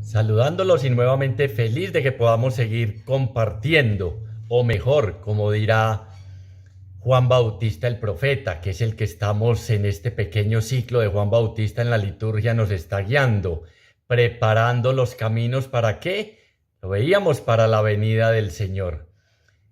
Saludándolos y nuevamente feliz de que podamos seguir compartiendo, o mejor, como dirá Juan Bautista el profeta, que es el que estamos en este pequeño ciclo de Juan Bautista en la liturgia, nos está guiando, preparando los caminos ¿para qué? Lo veíamos para la venida del Señor.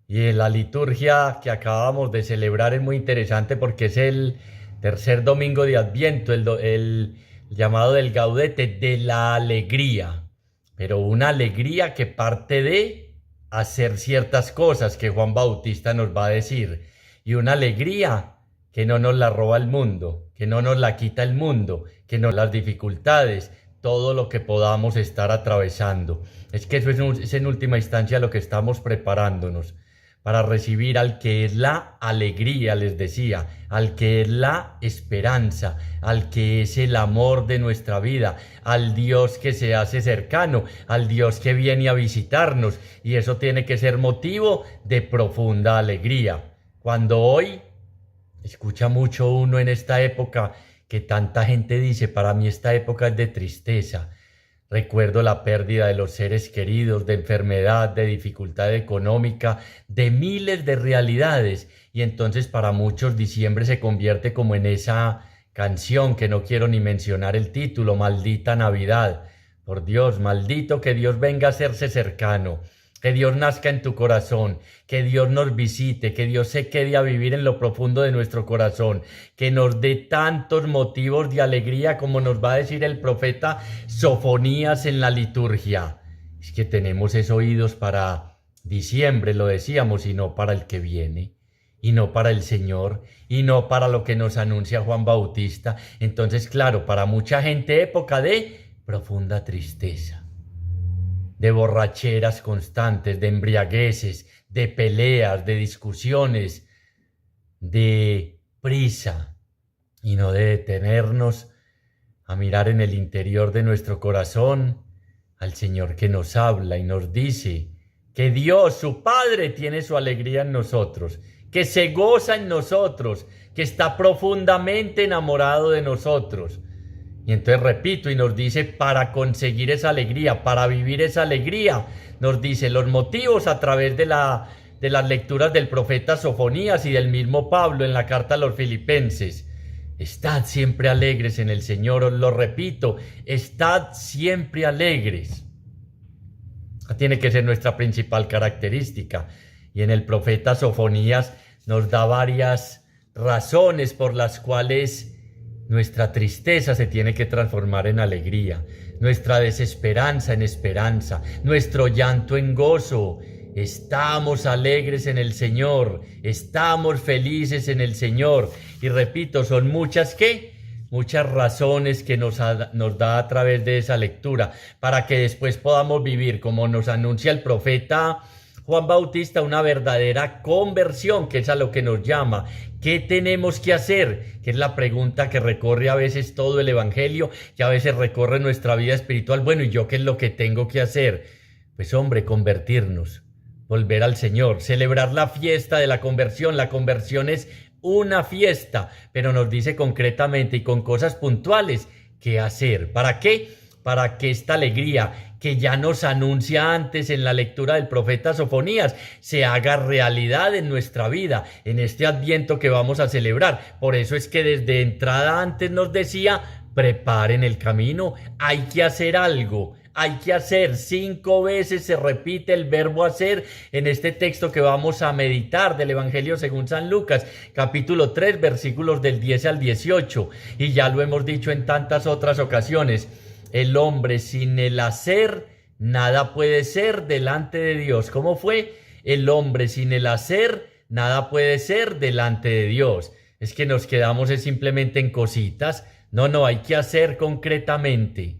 Y en la liturgia que acabamos de celebrar es muy interesante porque es el tercer domingo de Adviento, el llamado del Gaudete, de la alegría, pero una alegría que parte de hacer ciertas cosas que Juan Bautista nos va a decir, y una alegría que no nos la roba el mundo, que no nos la quita el mundo, que no las dificultades, todo lo que podamos estar atravesando. Es que eso es en última instancia lo que estamos preparándonos para recibir al que es la alegría, les decía, al que es la esperanza, al que es el amor de nuestra vida, al Dios que se hace cercano, al Dios que viene a visitarnos, y eso tiene que ser motivo de profunda alegría. Cuando hoy escucha mucho uno en esta época que tanta gente dice, para mí esta época es de tristeza. Recuerdo la pérdida de los seres queridos, de enfermedad, de dificultad económica, de miles de realidades. Y entonces para muchos diciembre se convierte como en esa canción que no quiero ni mencionar el título, Maldita Navidad. Por Dios, maldito que Dios venga a hacerse cercano, que Dios nazca en tu corazón, que Dios nos visite, que Dios se quede a vivir en lo profundo de nuestro corazón, que nos dé tantos motivos de alegría como nos va a decir el profeta Sofonías en la liturgia. Es que tenemos esos oídos para diciembre, lo decíamos, y no para el que viene, y no para el Señor, y no para lo que nos anuncia Juan Bautista. Entonces, claro, para mucha gente época de profunda tristeza, de borracheras constantes, de embriagueces, de peleas, de discusiones, de prisa, y no de detenernos a mirar en el interior de nuestro corazón al Señor que nos habla y nos dice que Dios, su Padre, tiene su alegría en nosotros, que se goza en nosotros, que está profundamente enamorado de nosotros. Y entonces repito, y nos dice para conseguir esa alegría, para vivir esa alegría, nos dice los motivos a través de las lecturas del profeta Sofonías y del mismo Pablo en la carta a los Filipenses. Estad siempre alegres en el Señor, os lo repito, estad siempre alegres. Tiene que ser nuestra principal característica. Y en el profeta Sofonías nos da varias razones por las cuales nuestra tristeza se tiene que transformar en alegría, nuestra desesperanza en esperanza, nuestro llanto en gozo. Estamos alegres en el Señor, estamos felices en el Señor. Y repito, son muchas razones que nos da a través de esa lectura, para que después podamos vivir, como nos anuncia el profeta Juan Bautista, una verdadera conversión, que es a lo que nos llama. ¿Qué tenemos que hacer? Que es la pregunta que recorre a veces todo el Evangelio, que a veces recorre nuestra vida espiritual. Bueno, ¿y yo qué es lo que tengo que hacer? Pues hombre, convertirnos, volver al Señor, celebrar la fiesta de la conversión. La conversión es una fiesta, pero nos dice concretamente y con cosas puntuales qué hacer. ¿Para qué? Para que esta alegría que ya nos anuncia antes en la lectura del profeta Sofonías se haga realidad en nuestra vida, en este Adviento que vamos a celebrar. Por eso es que desde entrada antes nos decía, preparen el camino, hay que hacer algo. Hay que hacer, 5 veces se repite el verbo hacer en este texto que vamos a meditar del Evangelio según San Lucas, capítulo 3, versículos del 10 al 18. Y ya lo hemos dicho en tantas otras ocasiones, el hombre sin el hacer nada puede ser delante de Dios. ¿Cómo fue? El hombre sin el hacer nada puede ser delante de Dios. Es que nos quedamos simplemente en cositas. No, hay que hacer concretamente.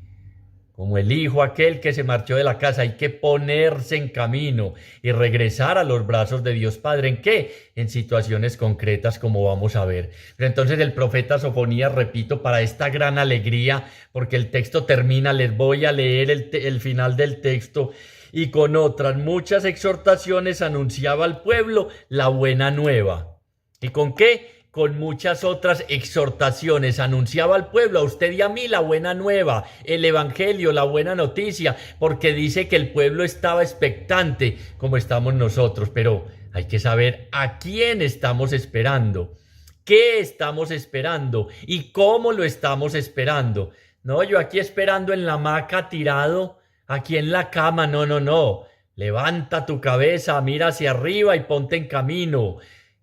Como el hijo aquel que se marchó de la casa, hay que ponerse en camino y regresar a los brazos de Dios Padre. ¿En qué? En situaciones concretas, como vamos a ver. Pero entonces el profeta Sofonías, repito, para esta gran alegría, porque el texto termina, les voy a leer el final del texto, y con otras muchas exhortaciones anunciaba al pueblo la buena nueva. ¿Y con qué? con muchas otras exhortaciones, anunciaba al pueblo, a usted y a mí, la buena nueva, el evangelio, la buena noticia, porque dice que el pueblo estaba expectante como estamos nosotros, pero hay que saber a quién estamos esperando, qué estamos esperando y cómo lo estamos esperando. No, yo aquí esperando en la hamaca tirado, aquí en la cama, no, no, no. Levanta tu cabeza, mira hacia arriba y ponte en camino.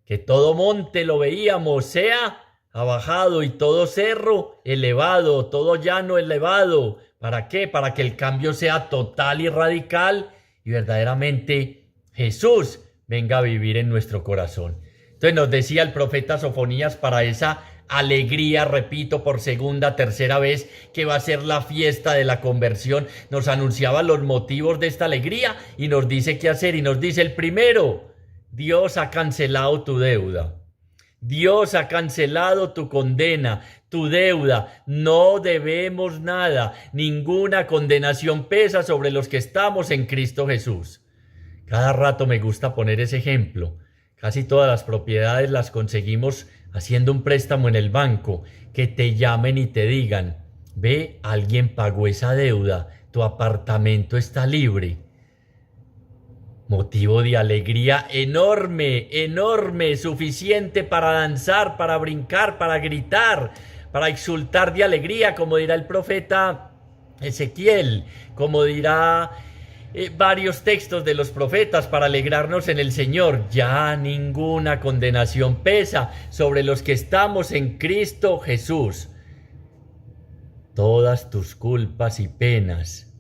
Que todo monte lo veíamos, sea abajado y todo cerro elevado, todo llano elevado. ¿Para qué? Para que el cambio sea total y radical y verdaderamente Jesús venga a vivir en nuestro corazón. Entonces nos decía el profeta Sofonías para esa alegría, repito por segunda, tercera vez, que va a ser la fiesta de la conversión. Nos anunciaba los motivos de esta alegría y nos dice qué hacer y nos dice el primero: Dios ha cancelado tu deuda. Dios ha cancelado tu condena, tu deuda. No debemos nada. Ninguna condenación pesa sobre los que estamos en Cristo Jesús. Cada rato me gusta poner ese ejemplo. Casi todas las propiedades las conseguimos haciendo un préstamo en el banco, que te llamen y te digan: ve, alguien pagó esa deuda, tu apartamento está libre. Motivo de alegría enorme, enorme, suficiente para danzar, para brincar, para gritar, para exultar de alegría, como dirá el profeta Ezequiel, como dirá varios textos de los profetas, para alegrarnos en el Señor. Ya ninguna condenación pesa sobre los que estamos en Cristo Jesús. Todas tus culpas y penas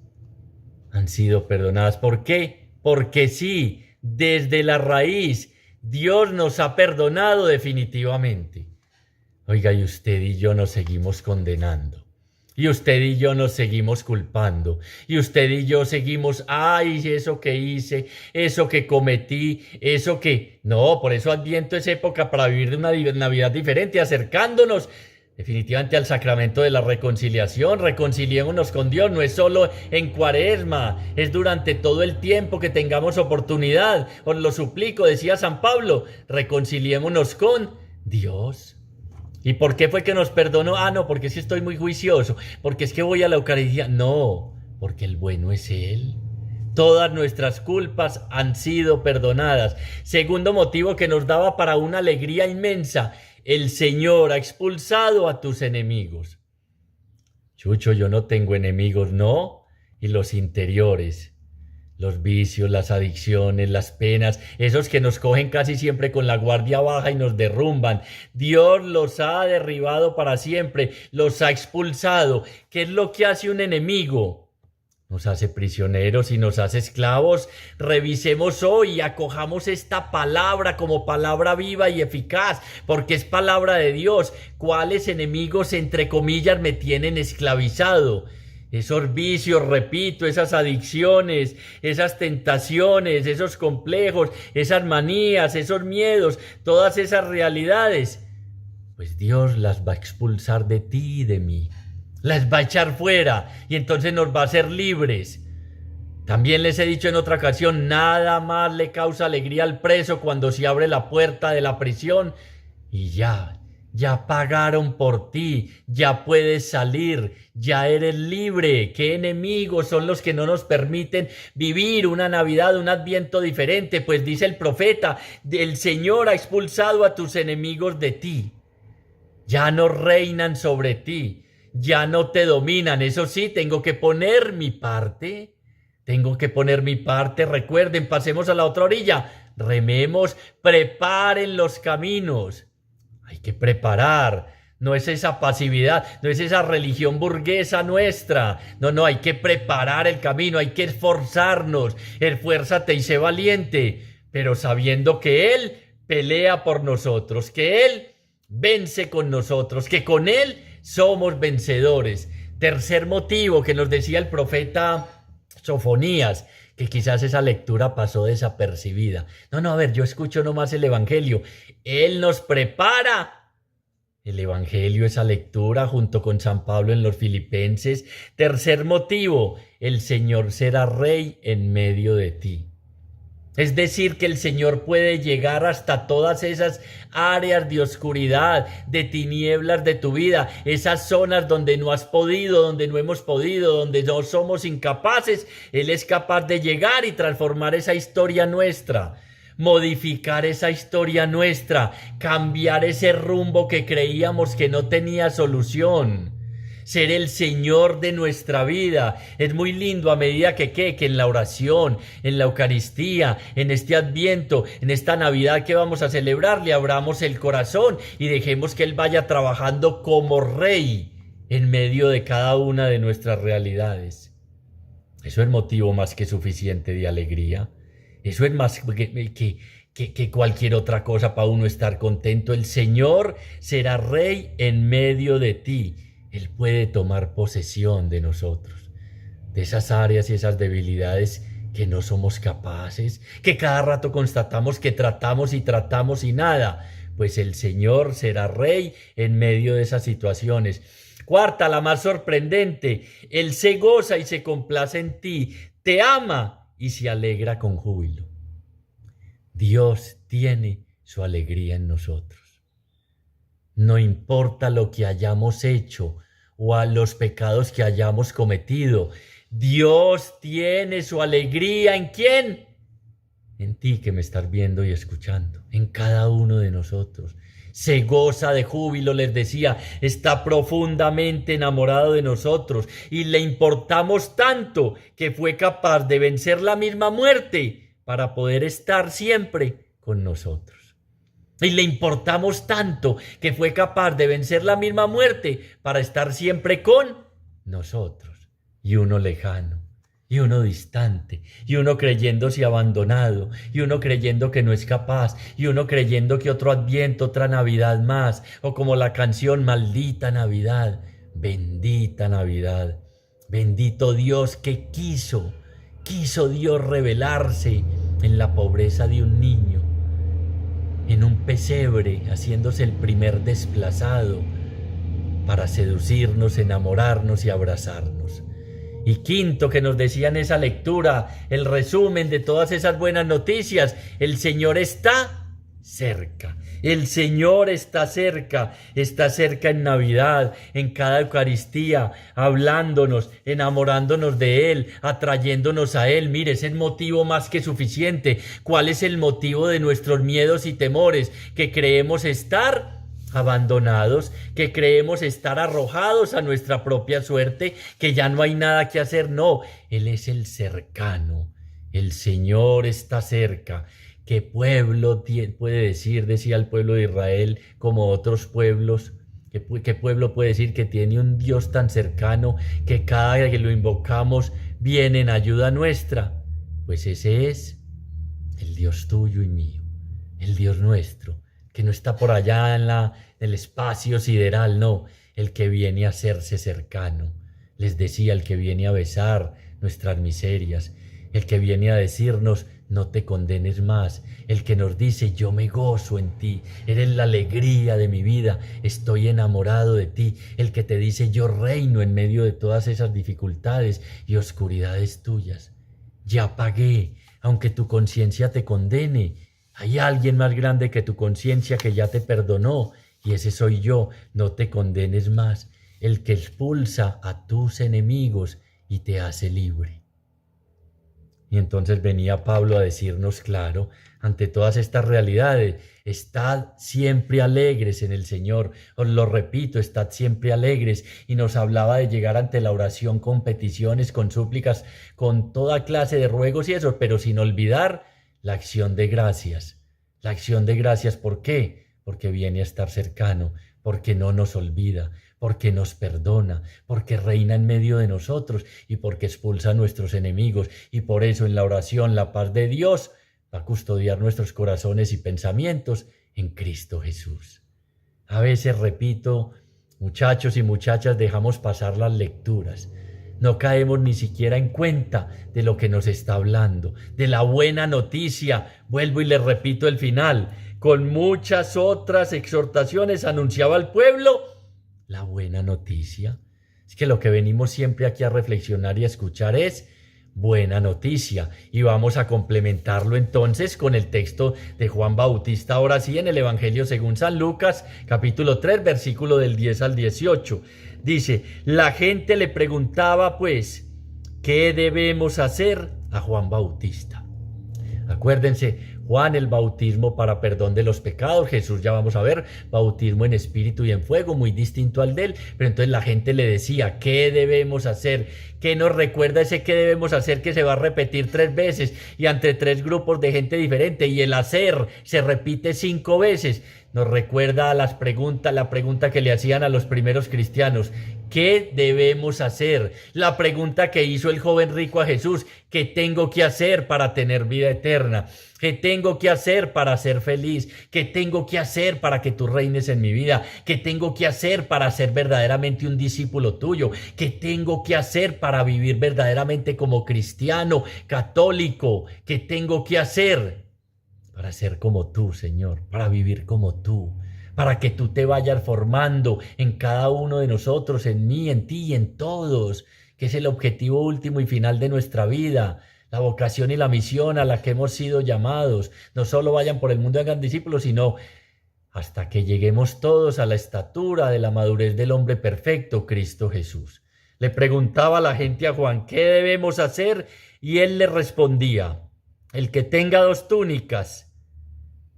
han sido perdonadas. ¿Por qué? Porque sí, desde la raíz, Dios nos ha perdonado definitivamente. Oiga, y usted y yo nos seguimos condenando. Y usted y yo nos seguimos culpando. Y usted y yo seguimos: ay, eso que hice, eso que cometí, eso que... No, por eso Adviento es época para vivir de una Navidad diferente, acercándonos definitivamente al sacramento de la reconciliación. Reconciliémonos con Dios. No es solo en Cuaresma, es durante todo el tiempo que tengamos oportunidad. Os lo suplico, decía San Pablo, reconciliémonos con Dios. ¿Y por qué fue que nos perdonó? Ah, no, porque es que estoy muy juicioso, porque es que voy a la Eucaristía. No, porque el bueno es Él. Todas nuestras culpas han sido perdonadas. Segundo motivo que nos daba para una alegría inmensa: el Señor ha expulsado a tus enemigos. Chucho, yo no tengo enemigos, ¿no? Y los interiores, los vicios, las adicciones, las penas, esos que nos cogen casi siempre con la guardia baja y nos derrumban. Dios los ha derribado para siempre, los ha expulsado. ¿Qué es lo que hace un enemigo? Nos hace prisioneros y nos hace esclavos. Revisemos hoy y acojamos esta palabra como palabra viva y eficaz, porque es palabra de Dios. ¿Cuáles enemigos, entre comillas, me tienen esclavizado? Esos vicios, repito, esas adicciones, esas tentaciones, esos complejos, esas manías, esos miedos, todas esas realidades. Pues Dios las va a expulsar de ti y de mí. Las va a echar fuera y entonces nos va a hacer libres. También les he dicho en otra ocasión, nada más le causa alegría al preso cuando se abre la puerta de la prisión y ya pagaron por ti, ya puedes salir, ya eres libre. ¿Qué enemigos son los que no nos permiten vivir una Navidad, un Adviento diferente? Pues dice el profeta, el Señor ha expulsado a tus enemigos de ti. Ya no reinan sobre ti. Ya no te dominan. Eso sí, tengo que poner mi parte. Recuerden, pasemos a la otra orilla. Rememos, preparen los caminos. Hay que preparar. No es esa pasividad, no es esa religión burguesa nuestra. No, hay que preparar el camino, hay que esforzarnos. Esfuérzate y sé valiente, pero sabiendo que Él pelea por nosotros, que Él vence con nosotros, que con Él somos vencedores. Tercer motivo que nos decía el profeta Sofonías, que quizás esa lectura pasó desapercibida. No, a ver, yo escucho nomás el Evangelio. Él nos prepara. El Evangelio, esa lectura junto con San Pablo en los Filipenses. Tercer motivo, el Señor será Rey en medio de ti. Es decir, que el Señor puede llegar hasta todas esas áreas de oscuridad, de tinieblas de tu vida, esas zonas donde no has podido, donde no hemos podido, donde no somos incapaces. Él es capaz de llegar y transformar esa historia nuestra, modificar esa historia nuestra, cambiar ese rumbo que creíamos que no tenía solución. Ser el Señor de nuestra vida. Es muy lindo a medida que en la oración, en la Eucaristía, en este Adviento, en esta Navidad que vamos a celebrar, le abramos el corazón y dejemos que Él vaya trabajando como Rey en medio de cada una de nuestras realidades. Eso es motivo más que suficiente de alegría. Eso es más que cualquier otra cosa para uno estar contento. El Señor será Rey en medio de ti. Él puede tomar posesión de nosotros, de esas áreas y esas debilidades que no somos capaces, que cada rato constatamos que tratamos y nada. Pues el Señor será Rey en medio de esas situaciones. Cuarta, la más sorprendente, Él se goza y se complace en ti, te ama y se alegra con júbilo. Dios tiene su alegría en nosotros. No importa lo que hayamos hecho o a los pecados que hayamos cometido, Dios tiene su alegría. ¿En quién? En ti que me estás viendo y escuchando, en cada uno de nosotros. Se goza de júbilo, les decía, está profundamente enamorado de nosotros y le importamos tanto que fue capaz de vencer la misma muerte para poder estar siempre con nosotros. Y le importamos tanto que fue capaz de vencer la misma muerte para estar siempre con nosotros. Y uno lejano, y uno distante, y uno creyéndose abandonado, y uno creyendo que no es capaz, y uno creyendo que otro Adviento, otra Navidad más, o como la canción, maldita Navidad, bendita Navidad, bendito Dios que quiso Dios revelarse en la pobreza de un niño, en un pesebre, haciéndose el primer desplazado para seducirnos, enamorarnos y abrazarnos. Y quinto, que nos decía en esa lectura, el resumen de todas esas buenas noticias, el Señor está cerca. El Señor está cerca en Navidad, en cada Eucaristía, hablándonos, enamorándonos de Él, atrayéndonos a Él. Mire, es el motivo más que suficiente. ¿Cuál es el motivo de nuestros miedos y temores? Que creemos estar abandonados, que creemos estar arrojados a nuestra propia suerte, que ya no hay nada que hacer. No, Él es el cercano. El Señor está cerca. ¿Qué pueblo puede decir, decía el pueblo de Israel, como otros pueblos? ¿Qué pueblo puede decir que tiene un Dios tan cercano que cada vez que lo invocamos viene en ayuda nuestra? Pues ese es el Dios tuyo y mío, el Dios nuestro, que no está por allá en el espacio sideral, no, el que viene a hacerse cercano. Les decía, el que viene a besar nuestras miserias, el que viene a decirnos, no te condenes más, el que nos dice, yo me gozo en ti, eres la alegría de mi vida, estoy enamorado de ti, el que te dice, yo reino en medio de todas esas dificultades y oscuridades tuyas. Ya pagué, aunque tu conciencia te condene, hay alguien más grande que tu conciencia que ya te perdonó, y ese soy yo, no te condenes más, el que expulsa a tus enemigos y te hace libre. Y entonces venía Pablo a decirnos, claro, ante todas estas realidades, estad siempre alegres en el Señor. Os lo repito, estad siempre alegres. Y nos hablaba de llegar ante la oración con peticiones, con súplicas, con toda clase de ruegos y eso, pero sin olvidar la acción de gracias. La acción de gracias, ¿por qué? Porque viene a estar cercano, porque no nos olvida, porque nos perdona, porque reina en medio de nosotros y porque expulsa a nuestros enemigos. Y por eso en la oración la paz de Dios va a custodiar nuestros corazones y pensamientos en Cristo Jesús. A veces, repito, muchachos y muchachas, dejamos pasar las lecturas. No caemos ni siquiera en cuenta de lo que nos está hablando, de la buena noticia. Vuelvo y les repito el final. Con muchas otras exhortaciones anunciaba al pueblo la buena noticia. Es que lo que venimos siempre aquí a reflexionar y a escuchar es buena noticia. Y vamos a complementarlo entonces con el texto de Juan Bautista, ahora sí, en el Evangelio según San Lucas, capítulo 3, versículo del 10 al 18. Dice: la gente le preguntaba pues, ¿qué debemos hacer a Juan Bautista? Acuérdense, Juan, el bautismo para perdón de los pecados. Jesús, ya vamos a ver, bautismo en espíritu y en fuego, muy distinto al de él. Pero entonces la gente le decía, ¿qué debemos hacer? ¿Qué nos recuerda ese qué debemos hacer, que se va a repetir 3 veces y ante 3 grupos de gente diferente? Y el hacer se repite 5 veces. Nos recuerda a la pregunta que le hacían a los primeros cristianos: ¿qué debemos hacer? La pregunta que hizo el joven rico a Jesús: ¿qué tengo que hacer para tener vida eterna? ¿Qué tengo que hacer para ser feliz? ¿Qué tengo que hacer para que tú reines en mi vida? ¿Qué tengo que hacer para ser verdaderamente un discípulo tuyo? ¿Qué tengo que hacer para vivir verdaderamente como cristiano, católico? ¿Qué tengo que hacer para ser como tú, Señor? Para vivir como tú, para que tú te vayas formando en cada uno de nosotros, en mí, en ti y en todos, que es el objetivo último y final de nuestra vida. La vocación y la misión a la que hemos sido llamados. No solo vayan por el mundo y hagan discípulos, sino hasta que lleguemos todos a la estatura de la madurez del hombre perfecto, Cristo Jesús. Le preguntaba a la gente a Juan, ¿qué debemos hacer? Y él le respondía: el que tenga 2 túnicas,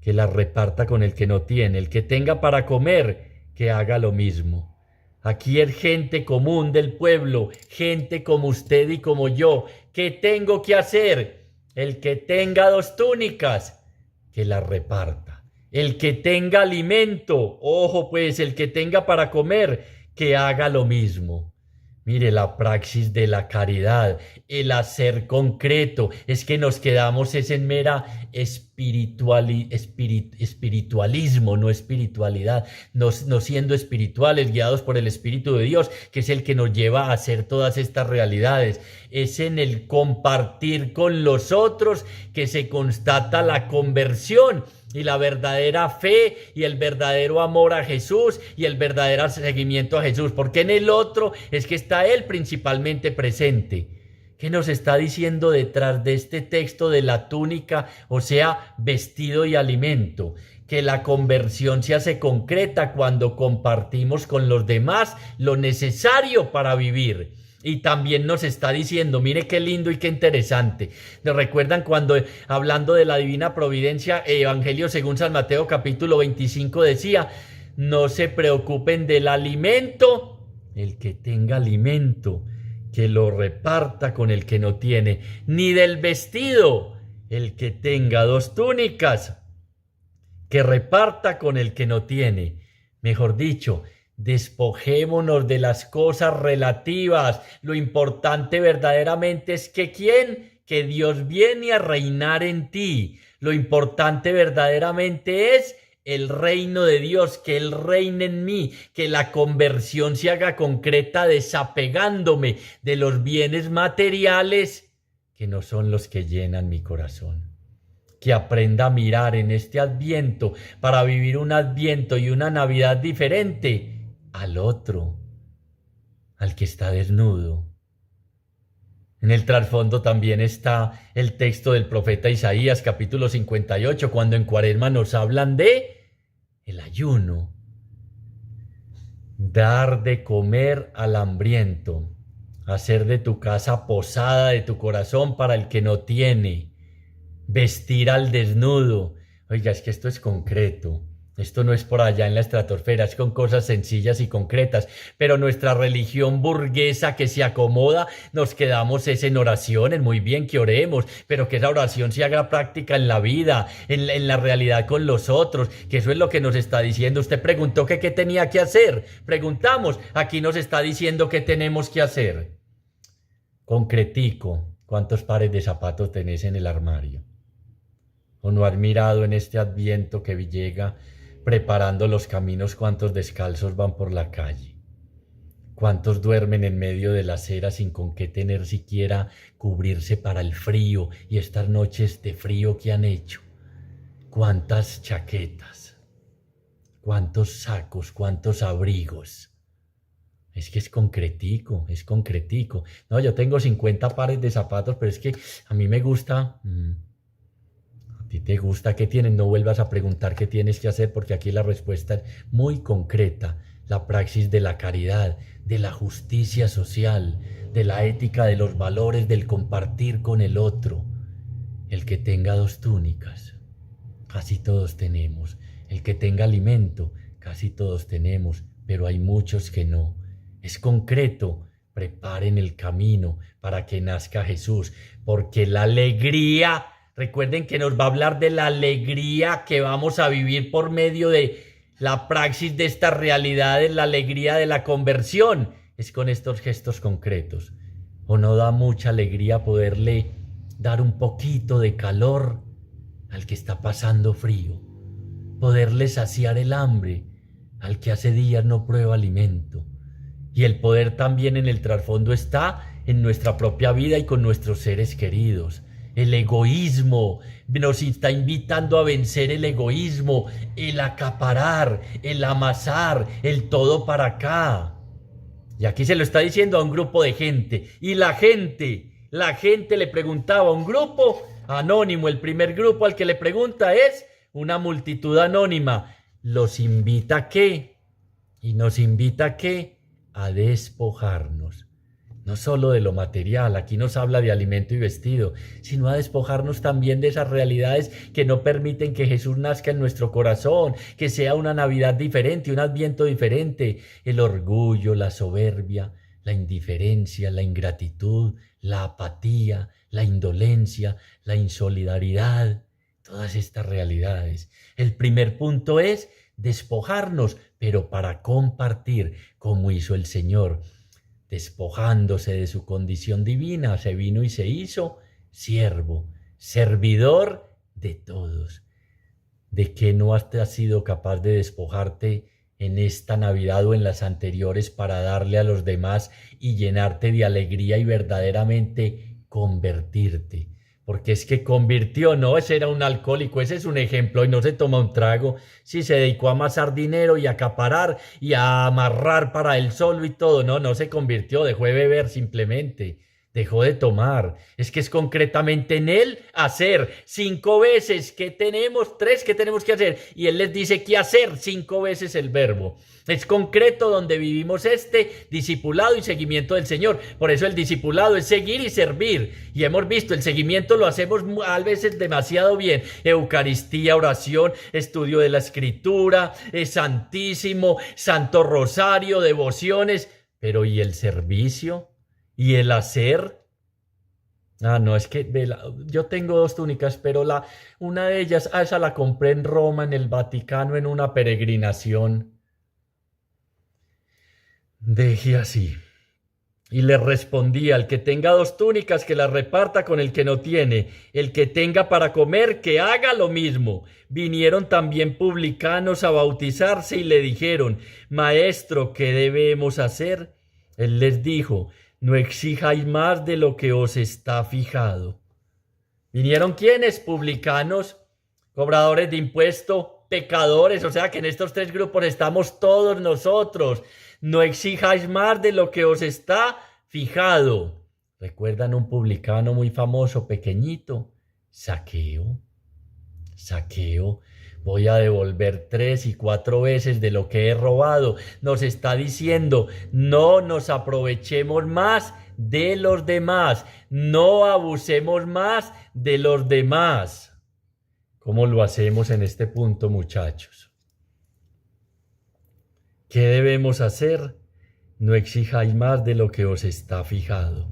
que las reparta con el que no tiene. El que tenga para comer, que haga lo mismo. Aquí es gente común del pueblo, gente como usted y como yo. ¿Qué tengo que hacer? El que tenga 2 túnicas, que las reparta. El que tenga alimento, ojo pues, el que tenga para comer, que haga lo mismo. Mire, la praxis de la caridad, el hacer concreto, es que nos quedamos es en mera espiritualismo, no espiritualidad, no siendo espirituales, guiados por el Espíritu de Dios, que es el que nos lleva a hacer todas estas realidades. Es en el compartir con los otros que se constata la conversión y la verdadera fe y el verdadero amor a Jesús y el verdadero seguimiento a Jesús, porque en el otro es que está Él principalmente presente. ¿Qué nos está diciendo detrás de este texto de la túnica, o sea, vestido y alimento? Que la conversión se hace concreta cuando compartimos con los demás lo necesario para vivir. Y también nos está diciendo, mire qué lindo y qué interesante. ¿Nos recuerdan cuando, hablando de la divina providencia, Evangelio según San Mateo capítulo 25 decía: no se preocupen del alimento, el que tenga alimento, que lo reparta con el que no tiene; ni del vestido, el que tenga 2 túnicas, que reparta con el que no tiene. Mejor dicho, despojémonos de las cosas relativas. Lo importante verdaderamente es que ¿quién? Que Dios viene a reinar en ti. Lo importante verdaderamente es el reino de Dios, que Él reine en mí, que la conversión se haga concreta desapegándome de los bienes materiales que no son los que llenan mi corazón. Que aprenda a mirar en este Adviento, para vivir un Adviento y una Navidad diferente, al otro, al que está desnudo. En el trasfondo también está el texto del profeta Isaías, capítulo 58, cuando en Cuaresma nos hablan de el ayuno. Dar de comer al hambriento, hacer de tu casa posada de tu corazón para el que no tiene, vestir al desnudo. Oiga, es que esto es concreto. Esto no es por allá en la estratosfera, es con cosas sencillas y concretas. Pero nuestra religión burguesa que se acomoda, nos quedamos es en oraciones. Muy bien que oremos, pero que esa oración se haga práctica en la vida, en la realidad con los otros, que eso es lo que nos está diciendo. Usted preguntó que qué tenía que hacer. Preguntamos, aquí nos está diciendo qué tenemos que hacer. Concretico, ¿cuántos pares de zapatos tenés en el armario? ¿O no has mirado en este Adviento que llega preparando los caminos cuántos descalzos van por la calle? ¿Cuántos duermen en medio de la acera sin con qué tener siquiera cubrirse para el frío y estas noches de frío que han hecho? ¿Cuántas chaquetas? ¿Cuántos sacos? ¿Cuántos abrigos? Es que es concretico, es concretico. No, yo tengo 50 pares de zapatos, pero es que a mí me gusta. ¿A ti te gusta? ¿Qué tienes? No vuelvas a preguntar qué tienes que hacer porque aquí la respuesta es muy concreta. La praxis de la caridad, de la justicia social, de la ética de los valores, del compartir con el otro. El que tenga 2 túnicas, casi todos tenemos. El que tenga alimento, casi todos tenemos, pero hay muchos que no. Es concreto. Preparen el camino para que nazca Jesús, porque la alegría, recuerden que nos va a hablar de la alegría que vamos a vivir por medio de la praxis de estas realidades, la alegría de la conversión, es con estos gestos concretos. ¿O no da mucha alegría poderle dar un poquito de calor al que está pasando frío? Poderle saciar el hambre al que hace días no prueba alimento. Y el poder también en el trasfondo está en nuestra propia vida y con nuestros seres queridos. El egoísmo nos está invitando a vencer el egoísmo, el acaparar, el amasar, el todo para acá. Y aquí se lo está diciendo a un grupo de gente. Y la gente le preguntaba a un grupo anónimo. El primer grupo al que le pregunta es una multitud anónima. ¿Los invita a qué? Y nos invita a qué? A despojarnos. No solo de lo material, aquí nos habla de alimento y vestido, sino a despojarnos también de esas realidades que no permiten que Jesús nazca en nuestro corazón, que sea una Navidad diferente, un Adviento diferente. El orgullo, la soberbia, la indiferencia, la ingratitud, la apatía, la indolencia, la insolidaridad, todas estas realidades. El primer punto es despojarnos, pero para compartir, como hizo el Señor. Despojándose de su condición divina, se vino y se hizo siervo, servidor de todos. ¿De qué no has sido capaz de despojarte en esta Navidad o en las anteriores para darle a los demás y llenarte de alegría y verdaderamente convertirte? Porque es que convirtió, no, ese era un alcohólico, ese es un ejemplo, y no se toma un trago. Sí, se dedicó a amasar dinero y a acaparar y a amarrar para él solo y todo. No se convirtió, dejó de beber simplemente, dejó de tomar. Es que es concretamente en él hacer 5 veces. ¿Qué tenemos? 3, ¿qué tenemos que hacer? Y él les dice qué hacer 5 veces el verbo. Es concreto donde vivimos este discipulado y seguimiento del Señor. Por eso el discipulado es seguir y servir. Y hemos visto, el seguimiento lo hacemos a veces demasiado bien. Eucaristía, oración, estudio de la Escritura, Santísimo, Santo Rosario, devociones. Pero ¿y el servicio? ¿Y el hacer? No, es que yo tengo 2 túnicas, pero una de ellas, esa la compré en Roma, en el Vaticano, en una peregrinación. Deje así. Y le respondía, el que tenga 2 túnicas, que las reparta con el que no tiene. El que tenga para comer, que haga lo mismo. Vinieron también publicanos a bautizarse y le dijeron, Maestro, ¿qué debemos hacer? Él les dijo, no exijáis más de lo que os está fijado. ¿Vinieron quiénes? Publicanos, cobradores de impuesto, pecadores, o sea que en estos 3 grupos estamos todos nosotros. No exijáis más de lo que os está fijado. ¿Recuerdan un publicano muy famoso, pequeñito? Zaqueo. Voy a devolver 3 y 4 veces de lo que he robado. Nos está diciendo, no nos aprovechemos más de los demás. No abusemos más de los demás. ¿Cómo lo hacemos en este punto, muchachos? ¿Qué debemos hacer? No exijáis más de lo que os está fijado.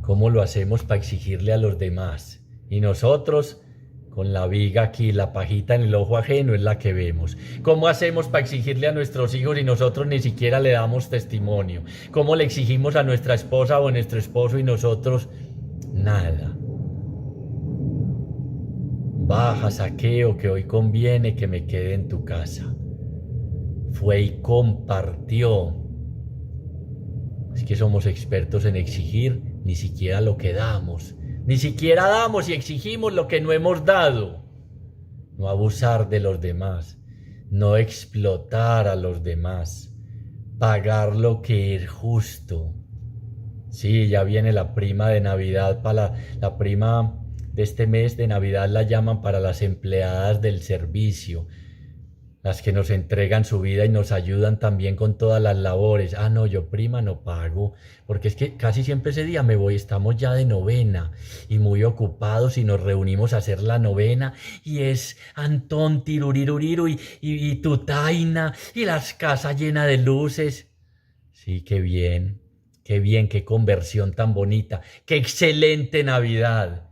¿Cómo lo hacemos para exigirle a los demás? Y nosotros, con la viga aquí, la pajita en el ojo ajeno es la que vemos. ¿Cómo hacemos para exigirle a nuestros hijos y nosotros ni siquiera le damos testimonio? ¿Cómo le exigimos a nuestra esposa o a nuestro esposo y nosotros nada? Baja, Zaqueo, que hoy conviene que me quede en tu casa. Fue y compartió. Es que somos expertos en exigir ni siquiera lo que damos. Ni siquiera damos y exigimos lo que no hemos dado. No abusar de los demás. No explotar a los demás. pagar lo que es justo. Sí, ya viene la prima de Navidad, para la prima de este mes de Navidad la llaman para las empleadas del servicio, las que nos entregan su vida y nos ayudan también con todas las labores. Ah, no, yo prima no pago, porque es que casi siempre ese día me voy, estamos ya de novena y muy ocupados y nos reunimos a hacer la novena y es Antón tiruriruriru y tutaina y las casas llenas de luces. Sí, qué bien, qué conversión tan bonita, qué excelente Navidad.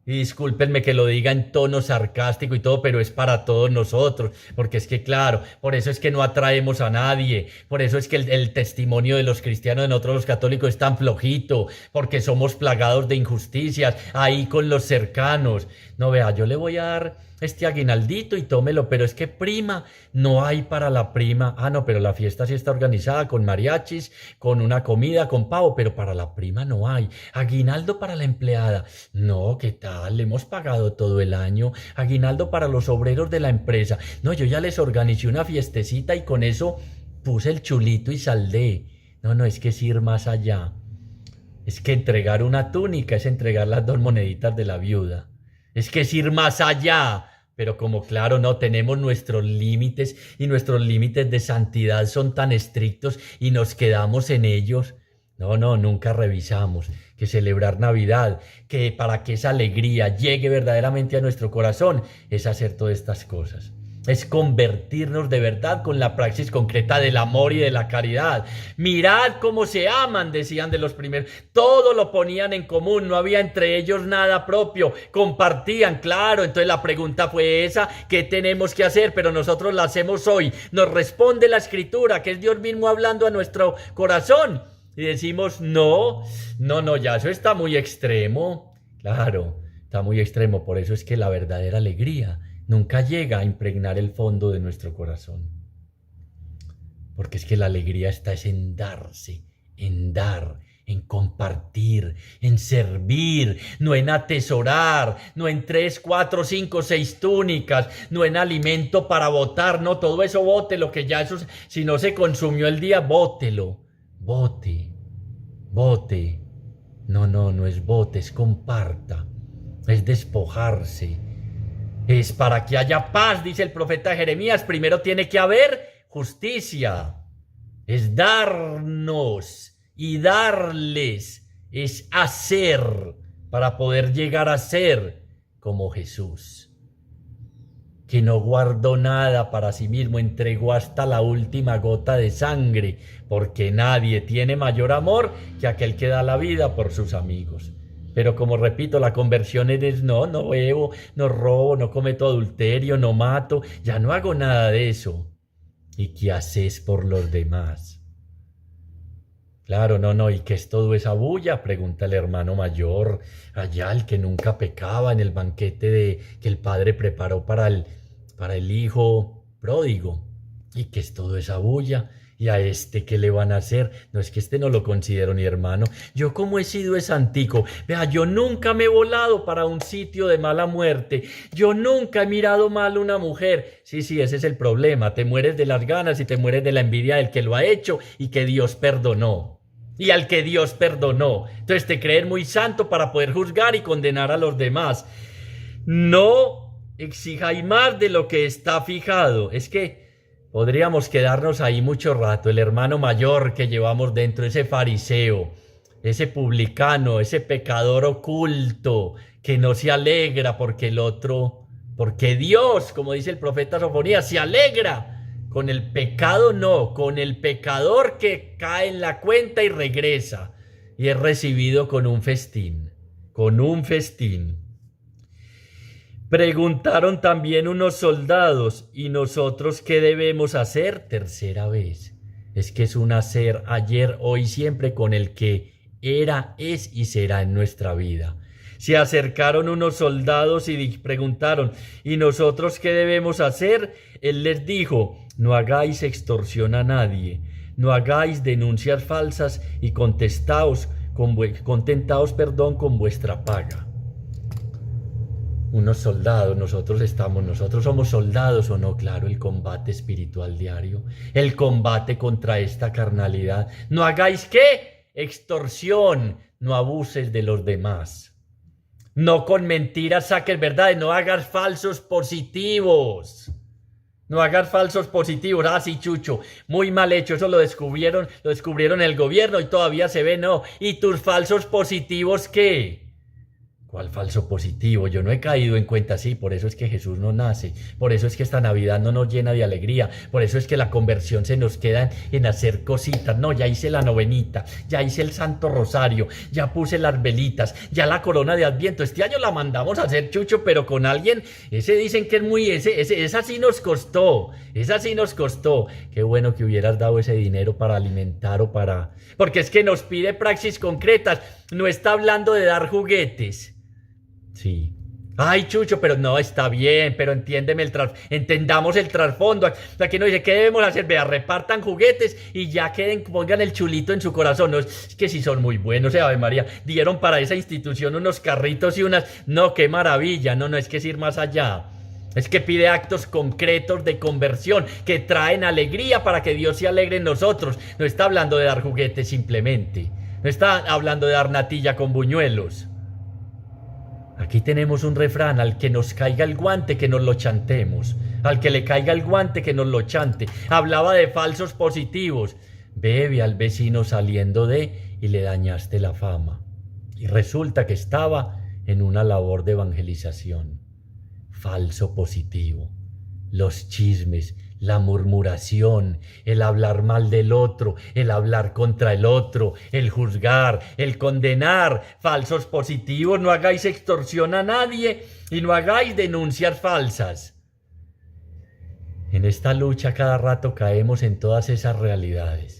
Y discúlpenme que lo diga en tono sarcástico y todo, pero es para todos nosotros, porque es que claro, por eso es que no atraemos a nadie, por eso es que el testimonio de los cristianos, de nosotros los católicos, es tan flojito, porque somos plagados de injusticias, ahí con los cercanos. No vea, yo le voy a dar este aguinaldito y tómelo, pero es que prima, no hay para la prima. Ah, no, pero la fiesta sí está organizada con mariachis, con una comida, con pavo, pero para la prima no hay. Aguinaldo para la empleada. No, ¿qué tal? Le hemos pagado todo el año. Aguinaldo para los obreros de la empresa. No, yo ya les organicé una fiestecita y con eso puse el chulito y saldé. No, no, es que es ir más allá. Es que entregar una túnica es entregar las 2 moneditas de la viuda. Es que es ir más allá. Pero como claro, no tenemos nuestros límites y nuestros límites de santidad son tan estrictos y nos quedamos en ellos. No, no, nunca revisamos que celebrar Navidad, que para que esa alegría llegue verdaderamente a nuestro corazón, es hacer todas estas cosas. Es convertirnos de verdad con la praxis concreta del amor y de la caridad. Mirad cómo se aman, decían de los primeros. Todo lo ponían en común, no había entre ellos nada propio. Compartían, claro. Entonces la pregunta fue esa, ¿qué tenemos que hacer? Pero nosotros la hacemos hoy. Nos responde la Escritura, que es Dios mismo hablando a nuestro corazón. Y decimos, no, ya eso está muy extremo. Claro, está muy extremo. Por eso es que la verdadera alegría nunca llega a impregnar el fondo de nuestro corazón. Porque es que la alegría está es en darse, en dar, en compartir, en servir, no en atesorar, no en 3, 4, 5, 6 túnicas, no en alimento para botar, no, todo eso bótelo, que ya eso, si no se consumió el día, bótelo, bote. No es bote, es comparta, es despojarse. Es para que haya paz, dice el profeta Jeremías, primero tiene que haber justicia. Es darnos y darles, es hacer para poder llegar a ser como Jesús, que no guardó nada para sí mismo, entregó hasta la última gota de sangre, porque nadie tiene mayor amor que aquel que da la vida por sus amigos. Pero como repito, la conversión es no bebo, no robo, no cometo adulterio, no mato, ya no hago nada de eso. ¿Y qué haces por los demás? Claro, ¿y qué es todo esa bulla? Pregunta el hermano mayor, allá el que nunca pecaba en el banquete que el padre preparó para el hijo pródigo. ¿Y qué es todo esa bulla? ¿Y a este qué le van a hacer? No, es que este no lo considero ni hermano. Yo como he sido es antico. Vea, yo nunca me he volado para un sitio de mala muerte. Yo nunca he mirado mal a una mujer. Sí, ese es el problema. Te mueres de las ganas y te mueres de la envidia del que lo ha hecho y que Dios perdonó. Y al que Dios perdonó. Entonces te crees muy santo para poder juzgar y condenar a los demás. No exijáis más de lo que está fijado. Es que podríamos quedarnos ahí mucho rato. El hermano mayor que llevamos dentro, ese fariseo, ese publicano, ese pecador oculto que no se alegra porque porque Dios, como dice el profeta Sofonías, se alegra con el pecado, no, con el pecador que cae en la cuenta y regresa y es recibido con un festín, Preguntaron también unos soldados, ¿y nosotros qué debemos hacer? Tercera vez. Es que es un hacer ayer, hoy, siempre con el que era, es y será en nuestra vida. Se acercaron unos soldados y preguntaron, ¿y nosotros qué debemos hacer? Él les dijo, no hagáis extorsión a nadie, no hagáis denuncias falsas y contentaos con vuestra paga. unos soldados, nosotros somos soldados o no, claro, el combate espiritual diario, el combate contra esta carnalidad. No hagáis ¿qué? Extorsión, no abuses de los demás. No con mentiras saques verdades, no hagas falsos positivos. No hagas falsos positivos. Ah, sí, Chucho, muy mal hecho. Eso lo descubrieron el gobierno y todavía se ve, no. ¿Y tus falsos positivos qué? ¿Cuál falso positivo? Yo no he caído en cuenta así, por eso es que Jesús no nace, por eso es que esta Navidad no nos llena de alegría, por eso es que la conversión se nos queda en hacer cositas. No, ya hice la novenita, ya hice el Santo Rosario, ya puse las velitas, ya la corona de Adviento. Este año la mandamos a hacer, Chucho, pero con alguien, ese dicen que es muy, esa sí nos costó, esa sí nos costó. Qué bueno que hubieras dado ese dinero para alimentar o para... Porque es que nos pide praxis concretas, no está hablando de dar juguetes. Sí. Ay, Chucho, pero no, está bien, pero entendamos el trasfondo. Aquí no dice, ¿qué debemos hacer? Vea, repartan juguetes y ya pongan el chulito en su corazón. No, es que sí son muy buenos, Ave María. Dieron para esa institución unos carritos y unas... No, qué maravilla. No, es que es ir más allá. Es que pide actos concretos de conversión que traen alegría para que Dios se alegre en nosotros. No está hablando de dar juguetes simplemente. No está hablando de dar natilla con buñuelos. Aquí tenemos un refrán: al que nos caiga el guante, que nos lo chantemos. Al que le caiga el guante, que nos lo chante. Hablaba de falsos positivos. Ve al vecino saliendo y le dañaste la fama. Y resulta que estaba en una labor de evangelización. Falso positivo. Los chismes, la murmuración, el hablar mal del otro, el hablar contra el otro, el juzgar, el condenar, falsos positivos. No hagáis extorsión a nadie y no hagáis denuncias falsas. En esta lucha cada rato caemos en todas esas realidades.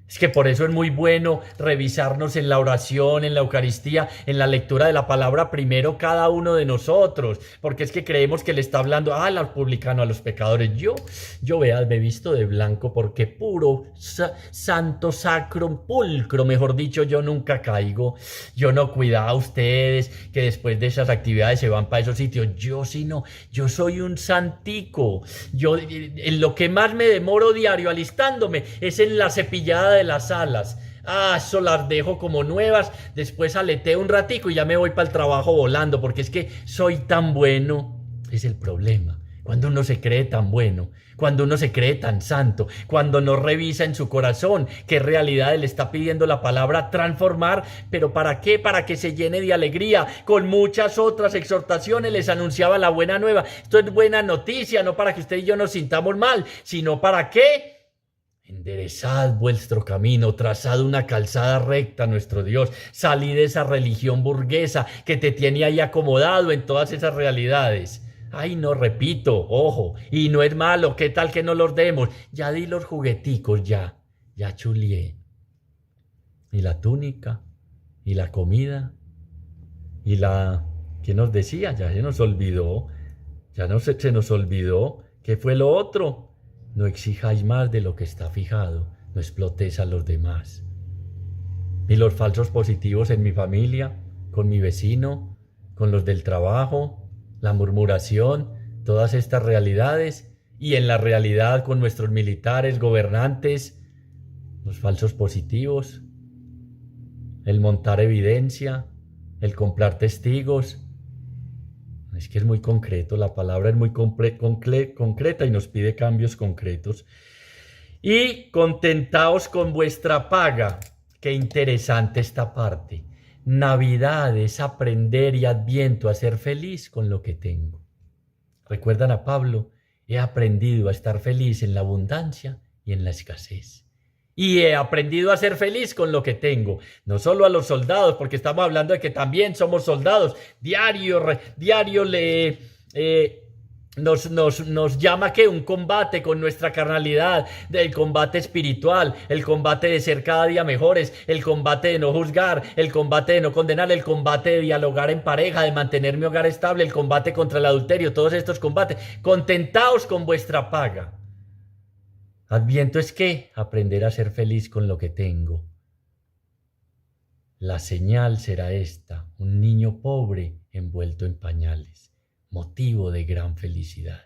Es que por eso es muy bueno revisarnos en la oración, en la Eucaristía, en la lectura de la palabra primero cada uno de nosotros, porque es que creemos que le está hablando a los publicanos, a los pecadores. Yo me he visto de blanco porque puro, santo, sacro, pulcro, mejor dicho, yo nunca caigo. Yo no cuidaba a ustedes que después de esas actividades se van para esos sitios. Yo sí no, yo soy un santico. Yo en lo que más me demoro diario alistándome es en la cepillada de las alas. Eso las dejo como nuevas, después aleteo un ratico y ya me voy para el trabajo volando, porque es que soy tan bueno. Es el problema, cuando uno se cree tan bueno, cuando uno se cree tan santo, cuando no revisa en su corazón qué realidad le está pidiendo la palabra transformar. ¿Pero para qué? Para que se llene de alegría. Con muchas otras exhortaciones les anunciaba la buena nueva. Esto es buena noticia, no para que usted y yo nos sintamos mal, sino para qué. Enderezad vuestro camino, trazad una calzada recta, nuestro Dios. Salid de esa religión burguesa que te tiene ahí acomodado en todas esas realidades. Ay, no, repito, ojo, y no es malo, ¿qué tal que no los demos? Ya di los jugueticos, ya chulié. Y la túnica, y la comida, y ¿qué nos decía? Ya se nos olvidó, se nos olvidó. ¿Qué fue lo otro? No exijáis más de lo que está fijado, no explotéis a los demás. Y los falsos positivos en mi familia, con mi vecino, con los del trabajo, la murmuración, todas estas realidades, y en la realidad con nuestros militares, gobernantes, los falsos positivos, el montar evidencia, el comprar testigos. Es que es muy concreto, la palabra es muy concreta y nos pide cambios concretos. Y contentaos con vuestra paga. Qué interesante esta parte. Navidad es aprender y Adviento a ser feliz con lo que tengo. ¿Recuerdan a Pablo? He aprendido a estar feliz en la abundancia y en la escasez. Y he aprendido a ser feliz con lo que tengo. No solo a los soldados, porque estamos hablando de que también somos soldados. Diario nos llama que un combate con nuestra carnalidad, el combate espiritual, el combate de ser cada día mejores, el combate de no juzgar, el combate de no condenar, el combate de dialogar en pareja, de mantener mi hogar estable, el combate contra el adulterio, todos estos combates. Contentaos con vuestra paga. Adviento es ¿qué? Aprender a ser feliz con lo que tengo. La señal será esta: un niño pobre envuelto en pañales. motivo de gran felicidad.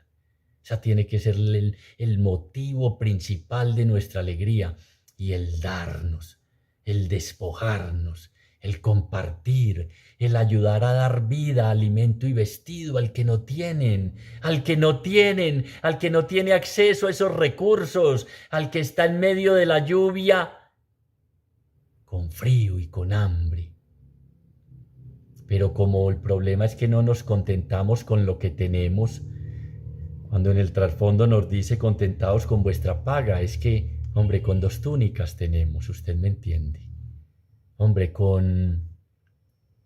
Esa tiene que ser el motivo principal de nuestra alegría, y el darnos, el despojarnos, el compartir, el ayudar a dar vida, alimento y vestido al que no tienen, al que no tiene acceso a esos recursos, al que está en medio de la lluvia, con frío y con hambre. Pero como el problema es que no nos contentamos con lo que tenemos, cuando en el trasfondo nos dice contentados con vuestra paga, es que, hombre, con 2 túnicas tenemos, usted me entiende. Hombre, con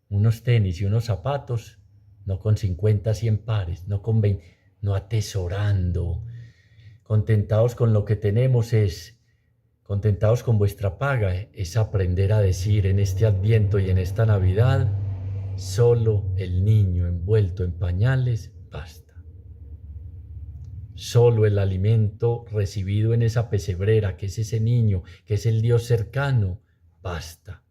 unos tenis y unos zapatos, no con 50, 100 pares, no con 20, no atesorando. Contentados con lo que tenemos contentados con vuestra paga, es aprender a decir en este Adviento y en esta Navidad, solo el niño envuelto en pañales basta. Solo el alimento recibido en esa pesebrera, que es ese niño, que es el Dios cercano, basta.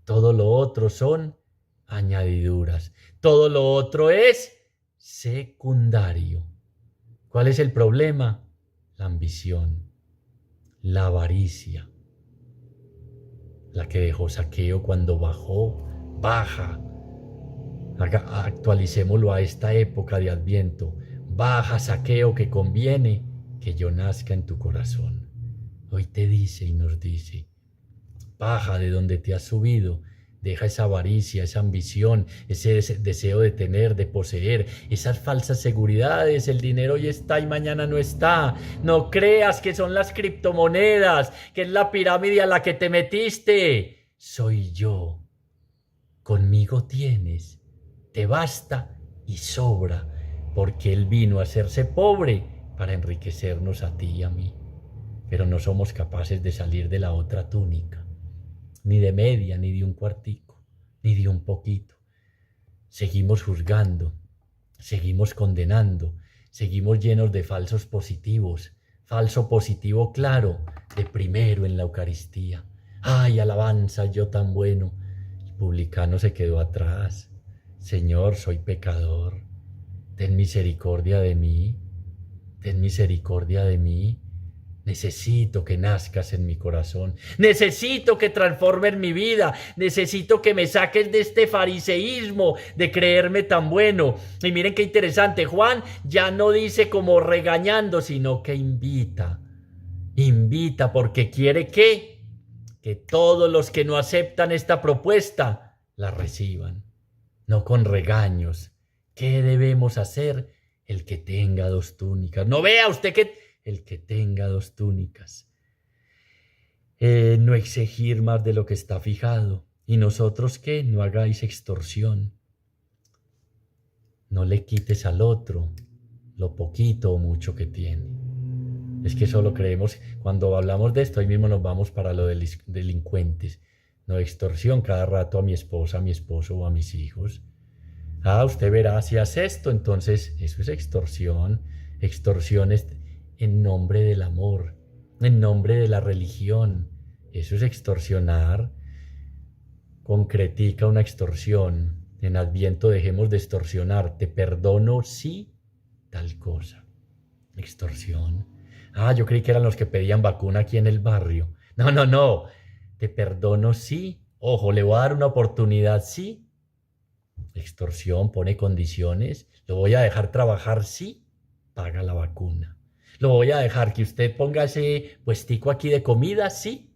Todo lo otro son añadiduras. Todo lo otro es secundario. ¿Cuál es el problema? La ambición, la avaricia, la que dejó Zaqueo cuando baja. Actualicémoslo a esta época de Adviento. Baja, Zaqueo, que conviene que yo nazca en tu corazón. Hoy te dice y nos dice, baja de donde te has subido, deja esa avaricia, esa ambición, ese deseo de tener, de poseer, esas falsas seguridades, el dinero hoy está y mañana no está. No creas que son las criptomonedas, que es la pirámide a la que te metiste. Soy yo. Conmigo tienes, te basta y sobra, porque Él vino a hacerse pobre para enriquecernos a ti y a mí. Pero no somos capaces de salir de la otra túnica, ni de media, ni de un cuartico, ni de un poquito. Seguimos juzgando, seguimos condenando, seguimos llenos de falsos positivos, falso positivo claro, de primero en la Eucaristía. ¡Ay, alabanza, yo tan bueno! El publicano se quedó atrás. Señor, soy pecador, ten misericordia de mí, ten misericordia de mí. Necesito que nazcas en mi corazón, necesito que transformes mi vida, necesito que me saques de este fariseísmo de creerme tan bueno. Y miren qué interesante, Juan ya no dice como regañando, sino que invita porque quiere que todos los que no aceptan esta propuesta la reciban, no con regaños. ¿Qué debemos hacer? El que tenga 2 túnicas. No vea usted que el que tenga 2 túnicas. No exigir más de lo que está fijado. ¿Y nosotros qué? No hagáis extorsión. No le quites al otro lo poquito o mucho que tiene. Es que solo creemos, cuando hablamos de esto, ahí mismo nos vamos para lo de delincuentes. No extorsión cada rato a mi esposa, a mi esposo o a mis hijos. Usted verá, si hace esto, entonces eso es extorsión. Extorsión es en nombre del amor, en nombre de la religión. Eso es extorsionar. Concretica una extorsión. En Adviento dejemos de extorsionar. Te perdono si tal cosa. Extorsión. Yo creí que eran los que pedían vacuna aquí en el barrio. No. Te perdono si. Ojo, le voy a dar una oportunidad si. Extorsión, pone condiciones. Lo voy a dejar trabajar si paga la vacuna. Lo voy a dejar que usted ponga ese puestico aquí de comida, sí.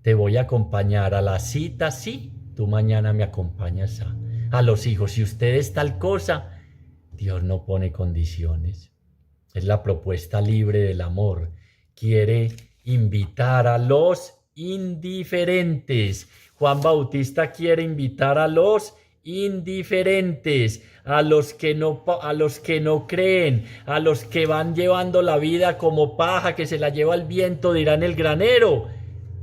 Te voy a acompañar a la cita, sí. Tú mañana me acompañas a los hijos. Si usted es tal cosa, Dios no pone condiciones. Es la propuesta libre del amor. Quiere invitar a los indiferentes. Juan Bautista quiere invitar a los indiferentes, a los que no creen, a los que van llevando la vida como paja que se la lleva el viento, dirá en el granero,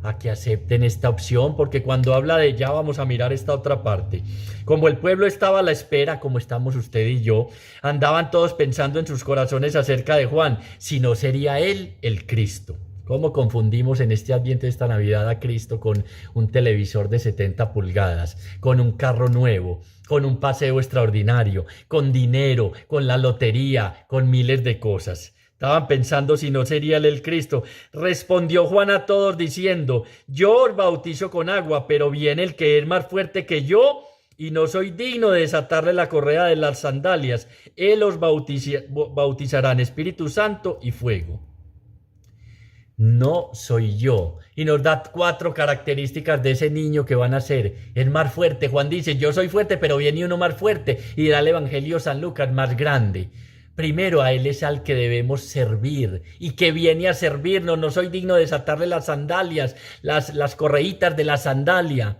a que acepten esta opción, porque cuando habla de ella vamos a mirar esta otra parte. Como el pueblo estaba a la espera, como estamos usted y yo, andaban todos pensando en sus corazones acerca de Juan, si no sería él el Cristo. ¿Cómo confundimos en este ambiente de esta Navidad a Cristo con un televisor de 70 pulgadas, con un carro nuevo, con un paseo extraordinario, con dinero, con la lotería, con miles de cosas? Estaban pensando si no sería él el Cristo. Respondió Juan a todos diciendo: yo os bautizo con agua, pero viene el que es más fuerte que yo, y no soy digno de desatarle la correa de las sandalias. Él os bautizará en Espíritu Santo y fuego. No soy yo. Y nos da 4 características de ese niño que van a ser. Es más fuerte. Juan dice: yo soy fuerte, pero viene uno más fuerte. Y da el Evangelio San Lucas: más grande. Primero, a él es al que debemos servir y que viene a servirnos. No soy digno de desatarle las sandalias, las correitas de la sandalia.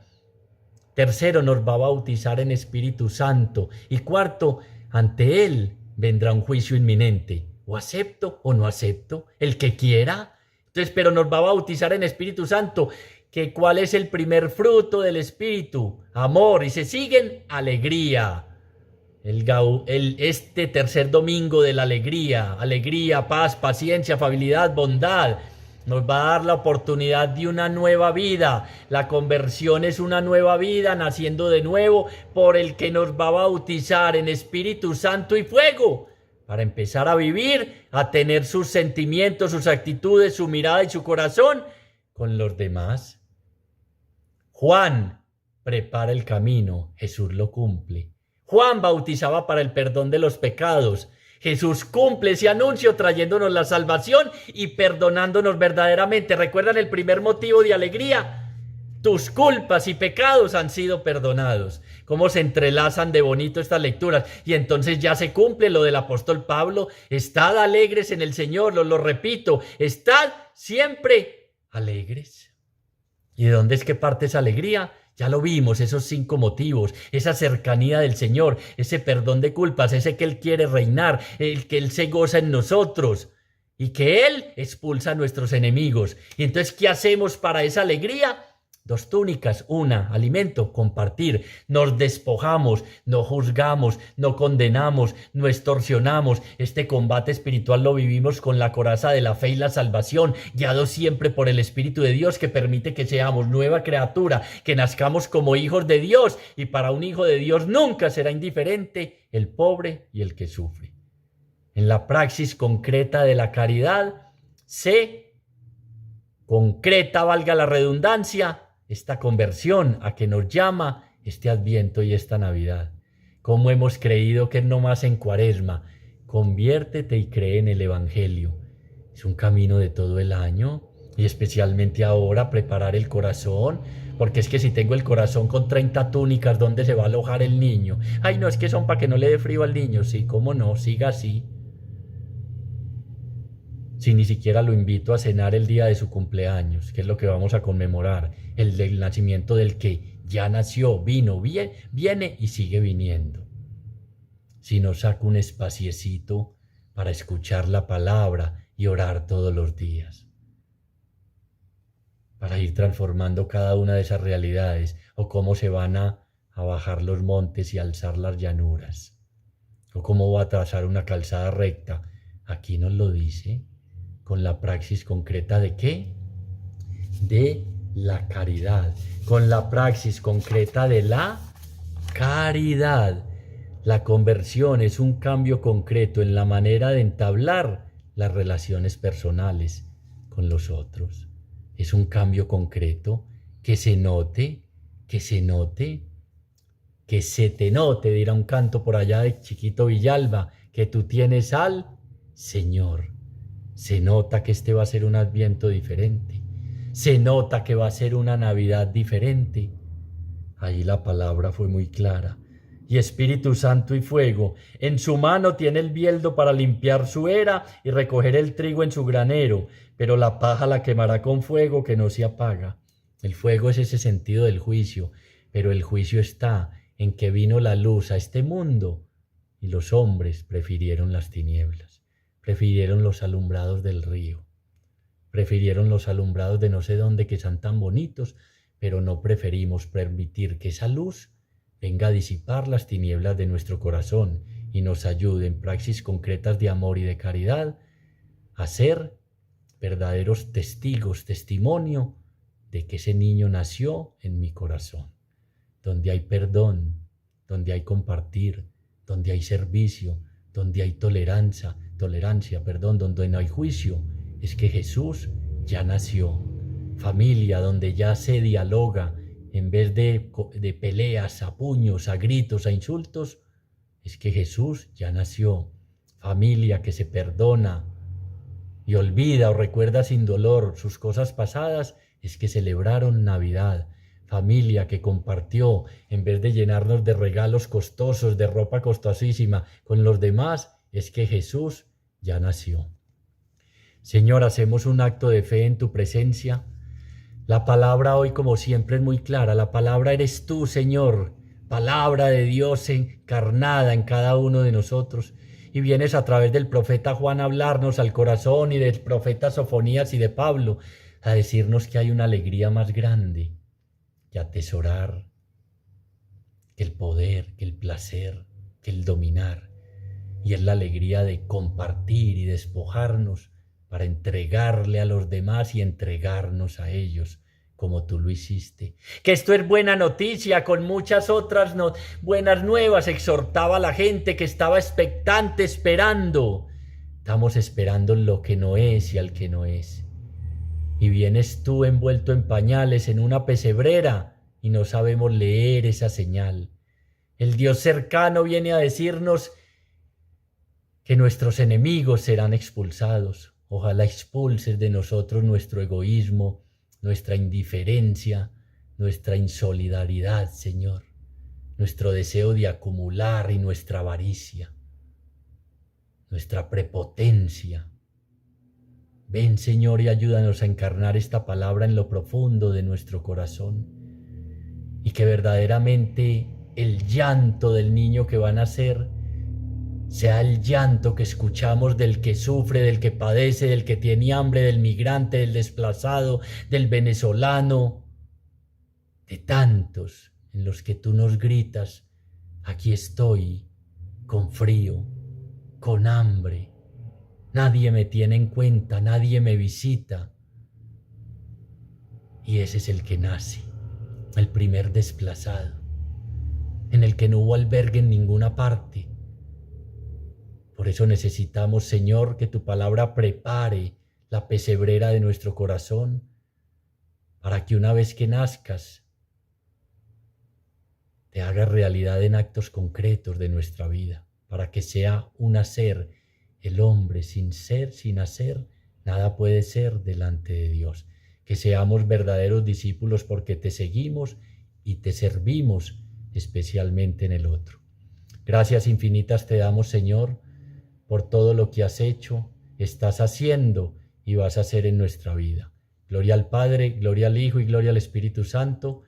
Tercero, nos va a bautizar en Espíritu Santo. Y cuarto, ante él vendrá un juicio inminente. O acepto o no acepto, el que quiera. Entonces, pero nos va a bautizar en Espíritu Santo. Que ¿cuál es el primer fruto del Espíritu? Amor. Y se siguen: alegría. Este tercer domingo de la alegría, paz, paciencia, afabilidad, bondad, nos va a dar la oportunidad de una nueva vida. La conversión es una nueva vida, naciendo de nuevo, por el que nos va a bautizar en Espíritu Santo y fuego, para empezar a vivir, a tener sus sentimientos, sus actitudes, su mirada y su corazón con los demás. Juan prepara el camino, Jesús lo cumple. Juan bautizaba para el perdón de los pecados. Jesús cumple ese anuncio trayéndonos la salvación y perdonándonos verdaderamente. ¿Recuerdan el primer motivo de alegría? Tus culpas y pecados han sido perdonados. Cómo se entrelazan de bonito estas lecturas. Y entonces ya se cumple lo del apóstol Pablo: estad alegres en el Señor. Lo repito, estad siempre alegres. ¿Y de dónde es que parte esa alegría? Ya lo vimos, esos 5 motivos: esa cercanía del Señor, ese perdón de culpas, ese que Él quiere reinar, el que Él se goza en nosotros y que Él expulsa a nuestros enemigos. Y entonces, ¿qué hacemos para esa alegría? 2 túnicas: una, alimento, compartir. Nos despojamos, no juzgamos, no condenamos, no extorsionamos. Este combate espiritual lo vivimos con la coraza de la fe y la salvación, guiados siempre por el Espíritu de Dios, que permite que seamos nueva criatura, que nazcamos como hijos de Dios. Y para un hijo de Dios nunca será indiferente el pobre y el que sufre. En la praxis concreta de la caridad se concreta, valga la redundancia, esta conversión a que nos llama este Adviento y esta Navidad. ¿Cómo hemos creído que no más en Cuaresma? Conviértete y cree en el Evangelio. Es un camino de todo el año, y especialmente ahora preparar el corazón, porque es que si tengo el corazón con 30 túnicas, ¿dónde se va a alojar el niño? Ay, no, es que son para que no le dé frío al niño. Sí, cómo no, siga así. Si ni siquiera lo invito a cenar el día de su cumpleaños, que es lo que vamos a conmemorar, el del nacimiento del que ya nació, vino, viene y sigue viniendo. Si no saco un espaciecito para escuchar la palabra y orar todos los días, para ir transformando cada una de esas realidades, o cómo se van a bajar los montes y alzar las llanuras, o cómo va a trazar una calzada recta. Aquí nos lo dice, con la praxis concreta ¿de qué? De la caridad, con la praxis concreta de la caridad. La conversión es un cambio concreto en la manera de entablar las relaciones personales con los otros. Es un cambio concreto que se note, que se note, que se te note, dirá un canto por allá de Chiquito Villalba, que tú tienes al Señor. Se nota que este va a ser un Adviento diferente. Se nota que va a ser una Navidad diferente. Ahí la palabra fue muy clara. Y Espíritu Santo y fuego. En su mano tiene el bieldo para limpiar su era y recoger el trigo en su granero, pero la paja la quemará con fuego que no se apaga. El fuego es ese sentido del juicio, pero el juicio está en que vino la luz a este mundo y los hombres prefirieron las tinieblas, prefirieron los alumbrados del río, prefirieron los alumbrados de no sé dónde que son tan bonitos, pero no preferimos permitir que esa luz venga a disipar las tinieblas de nuestro corazón y nos ayude en praxis concretas de amor y de caridad a ser verdaderos testigos, testimonio de que ese niño nació en mi corazón, donde hay perdón, donde hay compartir, donde hay servicio, donde hay tolerancia, donde no hay juicio. Es que Jesús ya nació. Familia donde ya se dialoga en vez de peleas, a puños, a gritos, a insultos. Es que Jesús ya nació. Familia que se perdona y olvida o recuerda sin dolor sus cosas pasadas. Es que celebraron Navidad. Familia que compartió en vez de llenarnos de regalos costosos, de ropa costosísima con los demás. Es que Jesús ya nació. Señor, hacemos un acto de fe en tu presencia. La palabra hoy, como siempre, es muy clara. La palabra eres tú, Señor, palabra de Dios encarnada en cada uno de nosotros. Y vienes a través del profeta Juan a hablarnos al corazón, y del profeta Sofonías y de Pablo a decirnos que hay una alegría más grande que atesorar, que el poder, que el placer, que el dominar. Y es la alegría de compartir y despojarnos para entregarle a los demás y entregarnos a ellos como tú lo hiciste. Que esto es buena noticia con muchas otras buenas nuevas. Exhortaba a la gente que estaba expectante, esperando. Estamos esperando lo que no es y al que no es. Y vienes tú envuelto en pañales en una pesebrera y no sabemos leer esa señal. El Dios cercano viene a decirnos que nuestros enemigos serán expulsados. Ojalá expulses de nosotros nuestro egoísmo, nuestra indiferencia, nuestra insolidaridad, Señor, nuestro deseo de acumular y nuestra avaricia, nuestra prepotencia. Ven, Señor, y ayúdanos a encarnar esta palabra en lo profundo de nuestro corazón, y que verdaderamente el llanto del niño que va a nacer sea el llanto que escuchamos del que sufre, del que padece, del que tiene hambre, del migrante, del desplazado, del venezolano, de tantos en los que tú nos gritas: aquí estoy, con frío, con hambre, nadie me tiene en cuenta, nadie me visita. Y ese es el que nace, el primer desplazado, en el que no hubo albergue en ninguna parte. Por eso necesitamos, Señor, que tu palabra prepare la pesebrera de nuestro corazón, para que una vez que nazcas, te hagas realidad en actos concretos de nuestra vida, para que sea un hacer. El hombre sin ser, sin hacer, nada puede ser delante de Dios. Que seamos verdaderos discípulos porque te seguimos y te servimos, especialmente en el otro. Gracias infinitas te damos, Señor, por todo lo que has hecho, estás haciendo y vas a hacer en nuestra vida. Gloria al Padre, gloria al Hijo y gloria al Espíritu Santo,